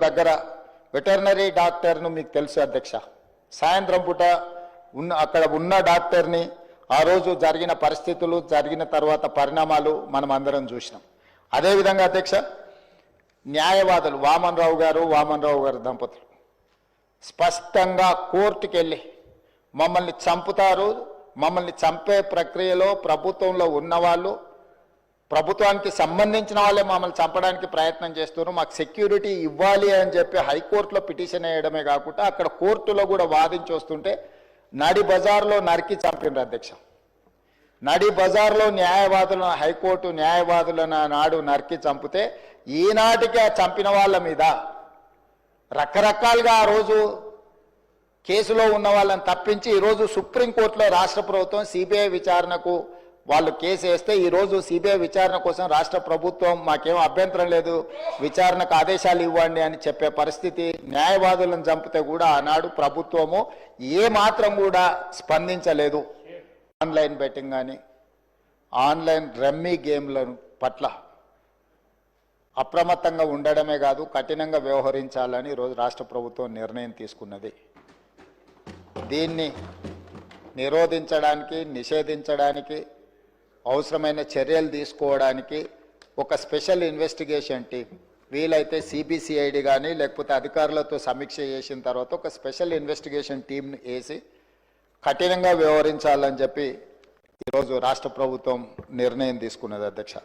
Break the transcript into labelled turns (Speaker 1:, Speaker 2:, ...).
Speaker 1: దగ్గర వెటర్నరీ డాక్టర్ను మీకు తెలుసు అధ్యక్ష, సాయంత్రం పూట అక్కడ ఉన్న డాక్టర్ని ఆ రోజు జరిగిన పరిస్థితులు జరిగిన తర్వాత పరిణామాలు మనం అందరం చూసినాం. అదేవిధంగా అధ్యక్ష, న్యాయవాదులు వామన్ రావు గారు దంపతులు స్పష్టంగా కోర్టుకు వెళ్ళి మమ్మల్ని చంపుతారు, మమ్మల్ని చంపే ప్రక్రియలో ప్రభుత్వంలో ఉన్నవాళ్ళు, ప్రభుత్వానికి సంబంధించిన వాళ్ళే మమ్మల్ని చంపడానికి ప్రయత్నం చేస్తున్నారు, మాకు సెక్యూరిటీ ఇవ్వాలి అని చెప్పి హైకోర్టులో పిటిషన్ వేయడమే కాకుండా అక్కడ కోర్టులో కూడా వాదించి వస్తుంటే నడి బజార్లో నరికి చంపినారు అధ్యక్ష. నడి బజార్లో న్యాయవాదులను, హైకోర్టు న్యాయవాదులను నాడు నరికి చంపితే ఈనాటికి ఆ చంపిన వాళ్ళ మీద రకరకాలుగా ఆ రోజు కేసులో ఉన్న వాళ్ళని తప్పించి ఈరోజు సుప్రీంకోర్టులో రాష్ట్ర ప్రభుత్వం సిబిఐ విచారణకు వాళ్ళు కేసు వేస్తే ఈరోజు సిబిఐ విచారణ కోసం రాష్ట్ర ప్రభుత్వం మాకేం అభ్యంతరం లేదు, విచారణకు ఆదేశాలు ఇవ్వండి అని చెప్పే పరిస్థితి. న్యాయవాదులను చంపితే కూడా ఆనాడు ప్రభుత్వము ఏమాత్రం కూడా స్పందించలేదు. ఆన్లైన్ బెట్టింగ్ కానీ ఆన్లైన్ రమ్మీ గేమ్ల పట్ల అప్రమత్తంగా ఉండడమే కాదు కఠినంగా వ్యవహరించాలని ఈరోజు రాష్ట్ర ప్రభుత్వం నిర్ణయం తీసుకున్నది. దీన్ని నిరోధించడానికి, నిషేధించడానికి అవసరమైన చర్యలు తీసుకోవడానికి ఒక స్పెషల్ ఇన్వెస్టిగేషన్ టీం, వీలైతే సిబిసిఐడి కానీ లేకపోతే అధికారులతో సమీక్ష చేసిన తర్వాత ఒక స్పెషల్ ఇన్వెస్టిగేషన్ టీంను వేసి కఠినంగా వ్యవహరించాలని చెప్పి ఈరోజు రాష్ట్ర ప్రభుత్వం నిర్ణయం తీసుకున్నది అధ్యక్ష.